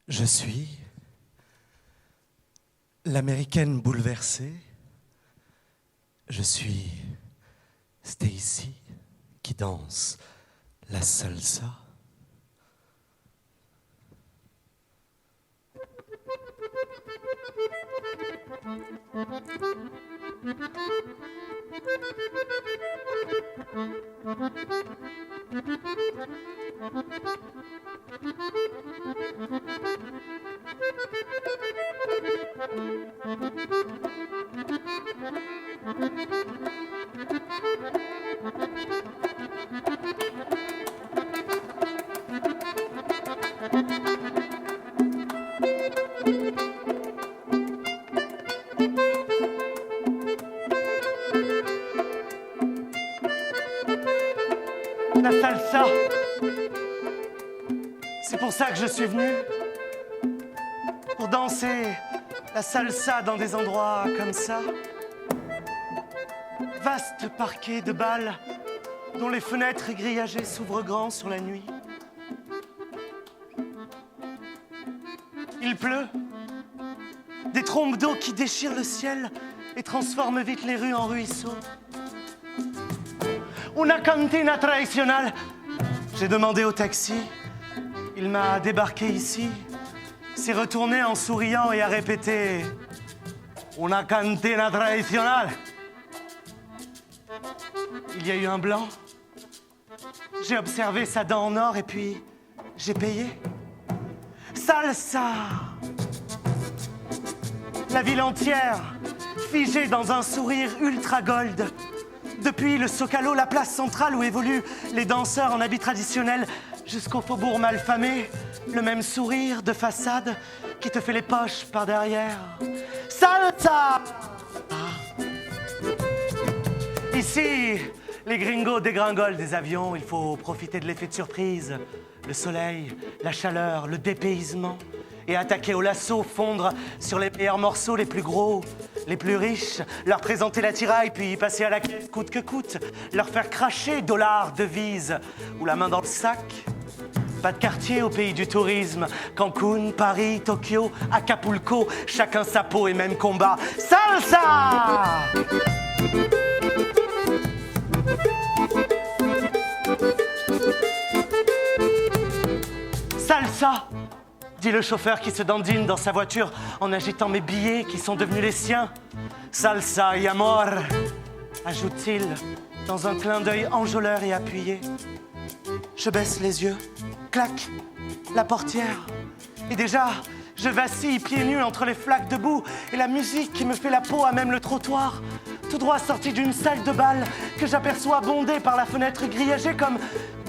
Je suis l'américaine bouleversée. Je suis Stacy qui danse la salsa. La salsa. C'est pour ça que je suis venu. Pour danser la salsa dans des endroits comme ça. Vaste parquet de bal dont les fenêtres grillagées s'ouvrent grand sur la nuit. Il pleut. Des trombes d'eau qui déchirent le ciel et transforment vite les rues en ruisseaux. Una cantina traditionnelle. J'ai demandé au taxi. Il m'a débarqué ici, s'est retourné en souriant et a répété Una cantina traditionnelle. Il y a eu un blanc. J'ai observé sa dent en or et puis j'ai payé. Salsa. La ville entière, figée dans un sourire ultra gold. Depuis le Zocalo, la place centrale où évoluent les danseurs en habits traditionnels, jusqu'au faubourg malfamé, le même sourire de façade qui te fait les poches par derrière. Salsa! Ici, les gringos dégringolent des avions, il faut profiter de l'effet de surprise, le soleil, la chaleur, le dépaysement, et attaquer au lasso, fondre sur les meilleurs morceaux, les plus gros, les plus riches, leur présenter l'attirail, puis passer à la caisse coûte que coûte, leur faire cracher dollars, devises, ou la main dans le sac. Pas de quartier au pays du tourisme. Cancun, Paris, Tokyo, Acapulco, chacun sa peau et même combat. Salsa! Salsa! Dit le chauffeur qui se dandine dans sa voiture en agitant mes billets qui sont devenus les siens. Salsa y amor, ajoute-t-il dans un clin d'œil enjôleur et appuyé. Je baisse les yeux, clac, la portière. Et déjà, je vacille pieds nus entre les flaques de boue et la musique qui me fait la peau à même le trottoir. Tout droit sorti d'une salle de bal que j'aperçois bondée par la fenêtre grillagée comme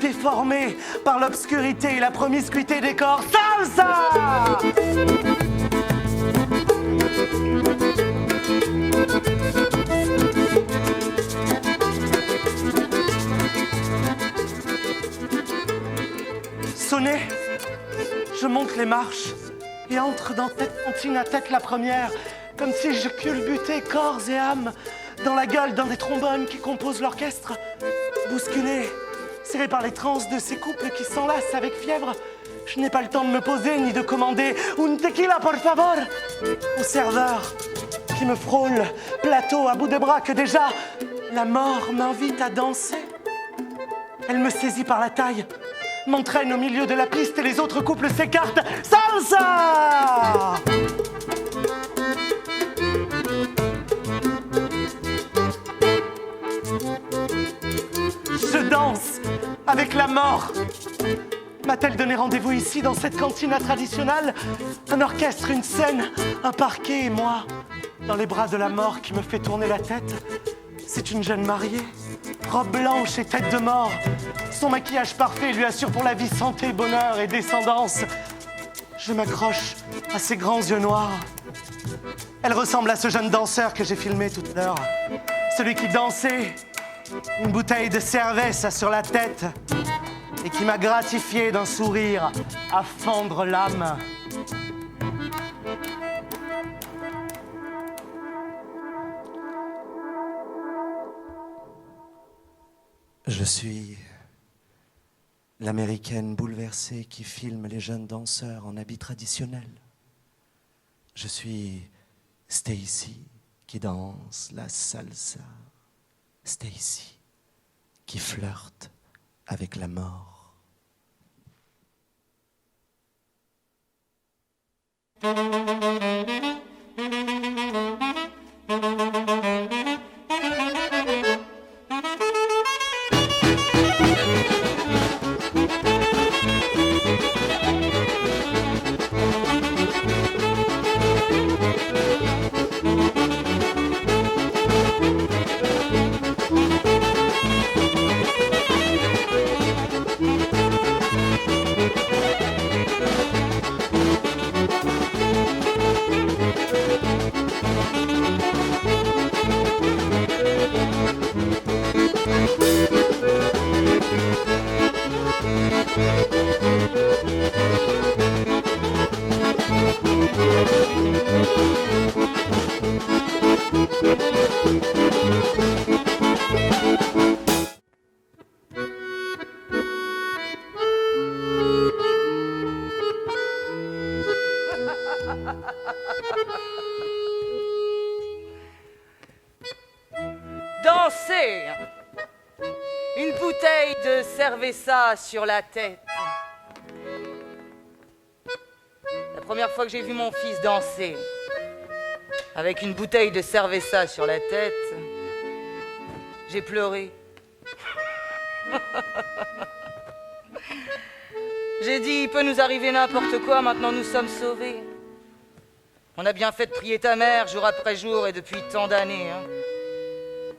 déformée par l'obscurité et la promiscuité des corps. Salsa! Sonné, je monte les marches et entre dans cette cantine à tête la première, comme si je culbutais corps et âme dans la gueule d'un des trombones qui composent l'orchestre. Bousculé, serré par les transes de ces couples qui s'enlacent avec fièvre, je n'ai pas le temps de me poser ni de commander un tequila por favor au serveur qui me frôle, plateau à bout de bras que déjà la mort m'invite à danser. Elle me saisit par la taille, m'entraîne au milieu de la piste et les autres couples s'écartent. Salsa! Je danse avec la mort. M'a-t-elle donné rendez-vous ici, dans cette cantina traditionnelle? Un orchestre, une scène, un parquet et moi, dans les bras de la mort qui me fait tourner la tête. C'est une jeune mariée, robe blanche et tête de mort. Son maquillage parfait lui assure pour la vie santé, bonheur et descendance. Je m'accroche à ses grands yeux noirs. Elle ressemble à ce jeune danseur que j'ai filmé tout à l'heure. Celui qui dansait, une bouteille de cerveza sur la tête et qui m'a gratifié d'un sourire à fendre l'âme. Je suis l'américaine bouleversée qui filme les jeunes danseurs en habits traditionnels. Je suis Stacy qui danse la salsa. Stacy qui flirte avec la mort. Danser. Une bouteille de cerveza sur la tête. La première fois que j'ai vu mon fils danser avec une bouteille de cerveza sur la tête, j'ai pleuré. J'ai dit, il peut nous arriver n'importe quoi, maintenant nous sommes sauvés. On a bien fait de prier ta mère jour après jour et depuis tant d'années. Hein.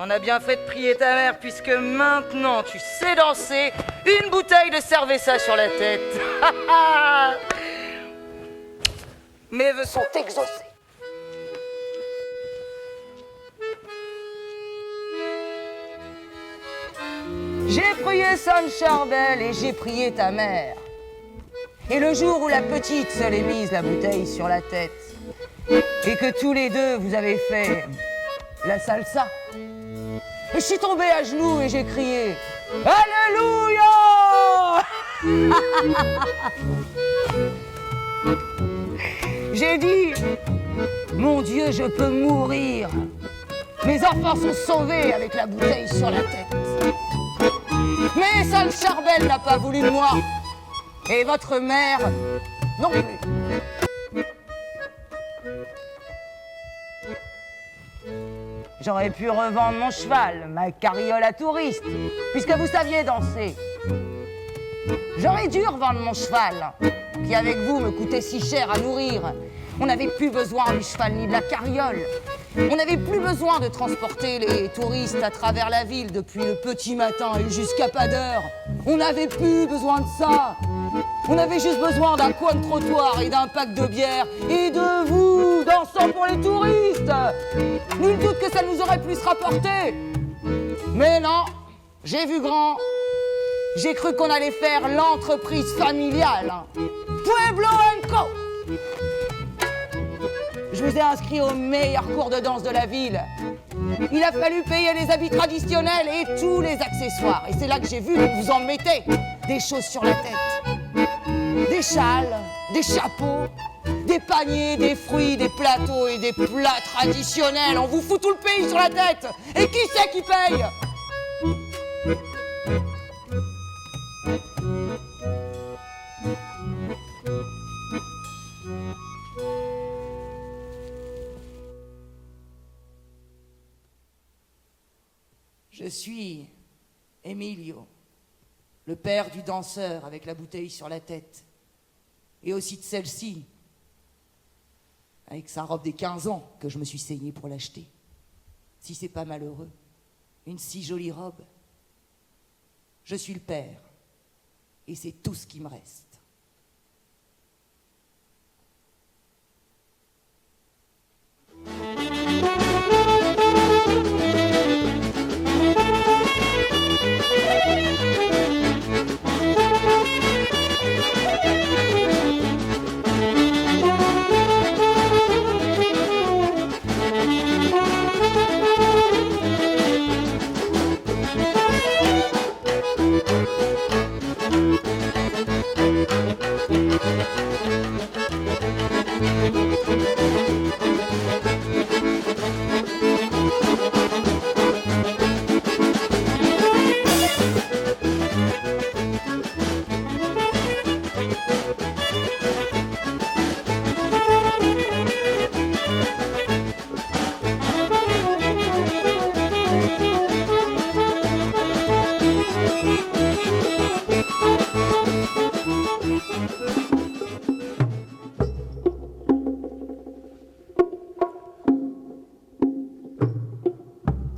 On a bien fait de prier ta mère puisque maintenant tu sais danser, une bouteille de cerveza sur la tête. Mes vœux sont exaucés. J'ai prié Sainte Charbel et j'ai prié ta mère. Et le jour où la petite se l'est mise la bouteille sur la tête et que tous les deux vous avez fait la salsa, et je suis tombée à genoux et j'ai crié Alléluia. J'ai dit, mon Dieu, je peux mourir. Mes enfants sont sauvés avec la bouteille sur la tête. Mais Sainte Charbel n'a pas voulu de moi. Et votre mère non plus. J'aurais pu revendre mon cheval, ma carriole à touristes, puisque vous saviez danser. J'aurais dû revendre mon cheval, qui avec vous me coûtait si cher à nourrir. On n'avait plus besoin du cheval ni de la carriole. On n'avait plus besoin de transporter les touristes à travers la ville depuis le petit matin et jusqu'à pas d'heure. On n'avait plus besoin de ça. On avait juste besoin d'un coin de trottoir et d'un pack de bière et de vous dansant pour les touristes. Nul doute que ça nous aurait plus rapporté. Mais non, j'ai vu grand. J'ai cru qu'on allait faire l'entreprise familiale. Pueblo & Co. Je vous ai inscrit au meilleur cours de danse de la ville. Il a fallu payer les habits traditionnels et tous les accessoires. Et c'est là que j'ai vu qu'on vous en mettait des choses sur la tête. Des châles, des chapeaux, des paniers, des fruits, des plateaux et des plats traditionnels. On vous fout tout le pays sur la tête. Et qui c'est qui paye ? Je suis Emilio, le père du danseur avec la bouteille sur la tête. Et aussi de celle-ci, avec sa robe des 15 ans que je me suis saignée pour l'acheter. Si c'est pas malheureux, une si jolie robe. Je suis le père, et c'est tout ce qui me reste.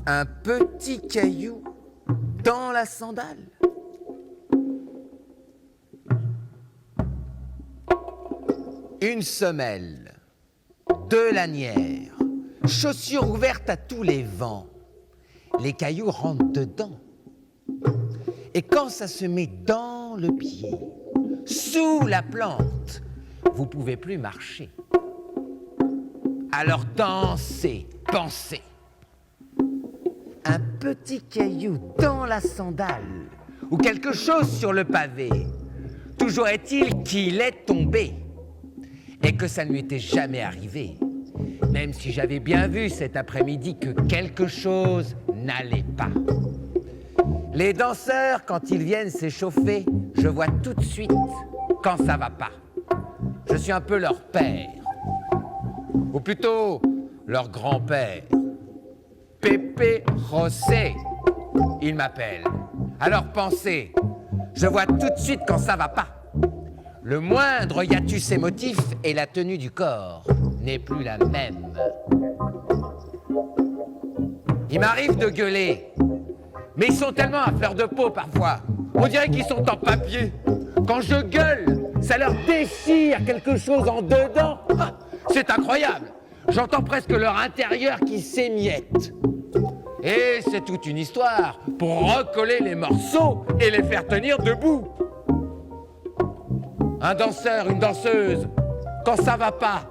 Un petit caillou dans la sandale. Une semelle, deux lanières, chaussures ouvertes à tous les vents. Les cailloux rentrent dedans. Et quand ça se met dans le pied, sous la plante, vous pouvez plus marcher. Alors dansez, pensez. Un petit caillou dans la sandale ou quelque chose sur le pavé. Toujours est-il qu'il est tombé et que ça ne lui était jamais arrivé. Même si j'avais bien vu cet après-midi que quelque chose n'allait pas. Les danseurs, quand ils viennent s'échauffer, je vois tout de suite quand ça va pas. Je suis un peu leur père, ou plutôt leur grand-père. Pépé José, il m'appelle. Alors pensez, je vois tout de suite quand ça va pas. Le moindre hiatus émotif et la tenue du corps n'est plus la même. Il m'arrive de gueuler, mais ils sont tellement à fleur de peau parfois. On dirait qu'ils sont en papier. Quand je gueule, ça leur déchire quelque chose en dedans. Ah, c'est incroyable. J'entends presque leur intérieur qui s'émiette. Et c'est toute une histoire pour recoller les morceaux et les faire tenir debout. Un danseur, une danseuse, quand ça va pas,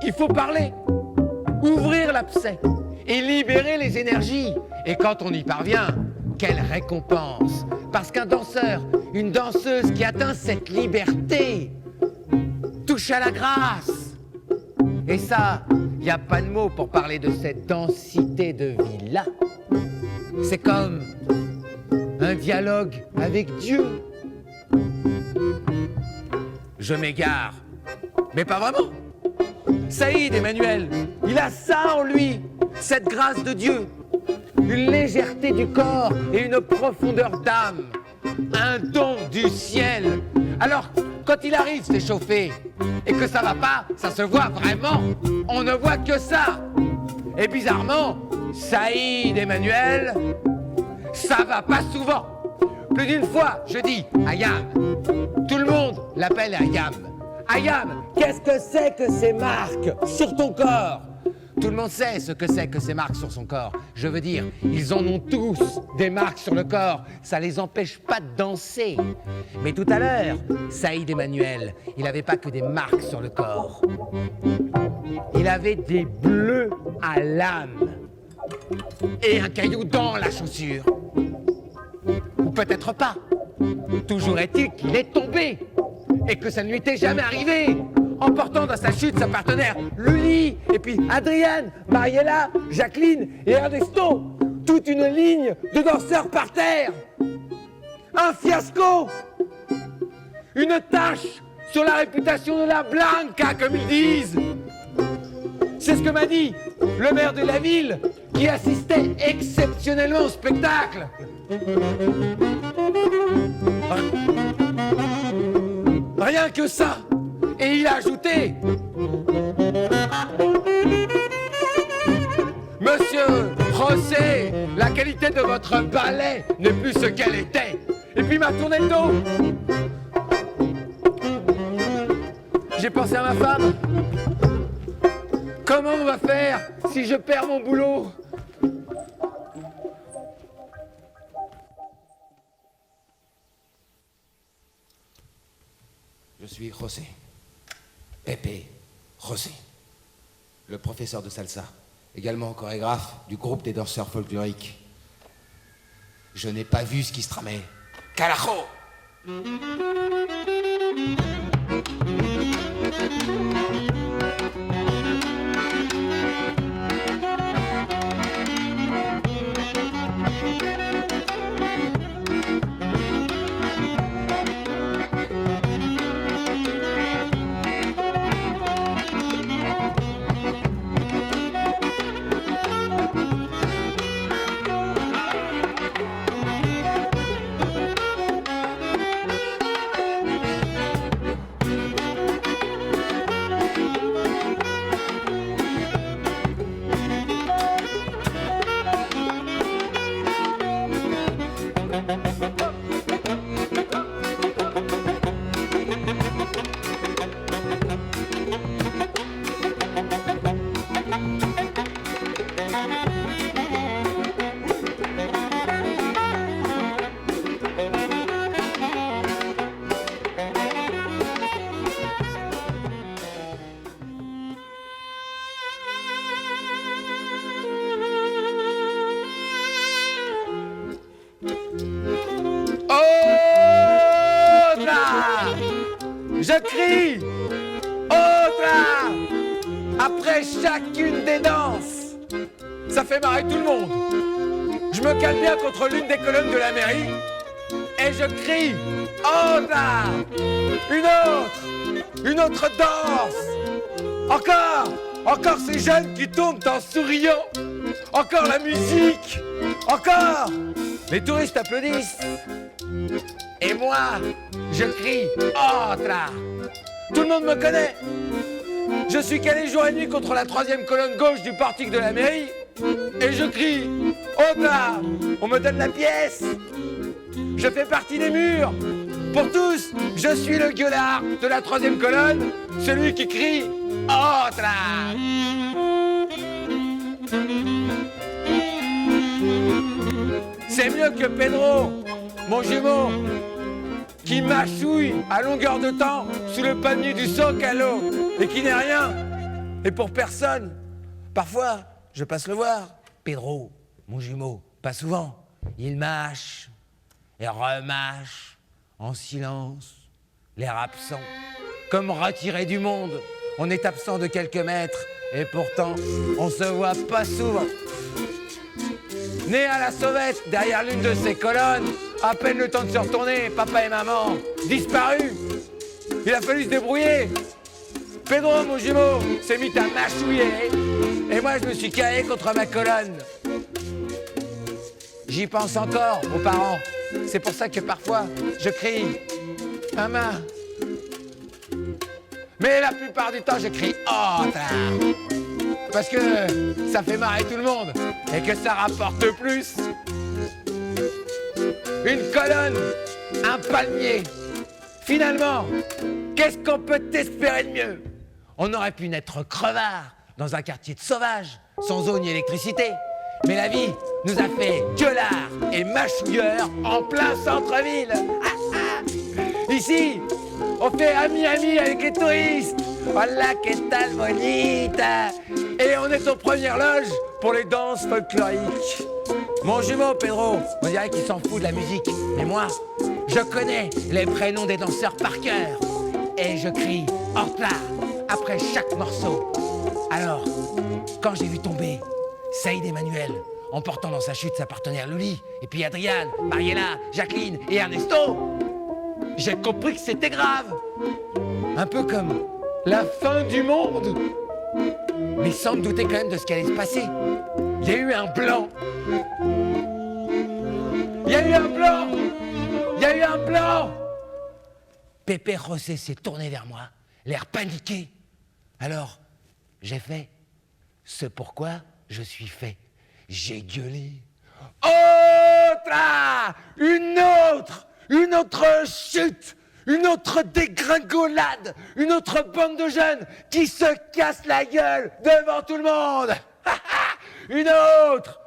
il faut parler, ouvrir l'abcès et libérer les énergies. Et quand on y parvient, quelle récompense! Parce qu'un danseur, une danseuse qui atteint cette liberté, touche à la grâce. Et ça, il n'y a pas de mots pour parler de cette densité de vie-là. C'est comme un dialogue avec Dieu. Je m'égare, mais pas vraiment. Saïd Emmanuel, il a ça en lui, cette grâce de Dieu. Une légèreté du corps et une profondeur d'âme. Un don du ciel. Alors, quand il arrive s'échauffer et que ça va pas, ça se voit vraiment. On ne voit que ça. Et bizarrement, Saïd Emmanuel, ça va pas souvent. Plus d'une fois, je dis Ayam. Tout le monde l'appelle Ayam. Ayam, qu'est-ce que c'est que ces marques sur ton corps? Tout le monde sait ce que c'est que ces marques sur son corps. Je veux dire, ils en ont tous des marques sur le corps. Ça les empêche pas de danser. Mais tout à l'heure, Saïd Emmanuel, il n'avait pas que des marques sur le corps. Il avait des bleus à l'âme. Et un caillou dans la chaussure. Ou peut-être pas. Toujours est-il qu'il est tombé. Et que ça ne lui était jamais arrivé. Emportant dans sa chute sa partenaire Luli, et puis Adrienne, Mariella, Jacqueline et Ernesto. Toute une ligne de danseurs par terre. Un fiasco. Une tache sur la réputation de la Blanca, comme ils disent. C'est ce que m'a dit le maire de la ville, qui assistait exceptionnellement au spectacle. Rien que ça. Et il a ajouté: Monsieur José, la qualité de votre ballet n'est plus ce qu'elle était. Et puis il m'a tourné le dos. J'ai pensé à ma femme. Comment on va faire si je perds mon boulot? Je suis José. Pépé José, le professeur de salsa, également chorégraphe du groupe des danseurs folkloriques. Je n'ai pas vu ce qui se tramait. Carajo! Je crie Otra après chacune des danses. Ça fait marrer tout le monde. Je me cale bien contre l'une des colonnes de la mairie et je crie Otra. Une autre danse. Encore ces jeunes qui tournent en souriant. Encore la musique. Encore. Les touristes applaudissent. Et moi, je crie Otra. Tout le monde me connaît. Je suis calé jour et nuit contre la 3e colonne gauche du portique de la mairie. Et je crie Otra. On me donne la pièce. Je fais partie des murs. Pour tous, je suis le gueulard de la 3e colonne, celui qui crie Otra. C'est mieux que Pedro, mon jumeau, qui mâchouille à longueur de temps sous le panier du Zocalo et qui n'est rien. Et pour personne. Parfois, je passe le voir. Pedro, mon jumeau, pas souvent. Il mâche et remâche en silence, l'air absent, comme retiré du monde. On est absent de quelques mètres et pourtant, on se voit pas souvent. Né à la sauvette, derrière l'une de ces colonnes, à peine le temps de se retourner, papa et maman, disparus. Il a fallu se débrouiller. Pedro, mon jumeau, s'est mis à mâchouiller et moi, je me suis calé contre ma colonne. J'y pense encore aux parents. C'est pour ça que parfois, je crie « Maman ». Mais la plupart du temps, je crie « Otra ». Parce que ça fait marrer tout le monde et que ça rapporte plus. Une colonne, un palmier. Finalement, qu'est-ce qu'on peut espérer de mieux? On aurait pu naître crevard dans un quartier de sauvages, sans eau ni électricité. Mais la vie nous a fait gueulards et mâchouilleurs en plein centre-ville. Ici, on fait ami avec les touristes. Hola, que tal bonita. Et on est aux premières loges pour les danses folkloriques. Mon jumeau, Pedro, on dirait qu'il s'en fout de la musique. Mais moi, je connais les prénoms des danseurs par cœur. Et je crie « Otra » après chaque morceau. Alors, quand j'ai vu tomber Saïd Emmanuel, en portant dans sa chute sa partenaire Luli, et puis Adriane, Mariella, Jacqueline et Ernesto, j'ai compris que c'était grave. Un peu comme la fin du monde. Mais sans me douter quand même de ce qui allait se passer. Il y a eu un blanc. Il y a eu un blanc. Il y a eu un blanc. Pépé José s'est tourné vers moi, l'air paniqué. Alors, j'ai fait ce pourquoi je suis fait. J'ai gueulé. Otra! Une autre chute! Une autre dégringolade! Une autre bande de jeunes qui se cassent la gueule devant tout le monde! Une autre!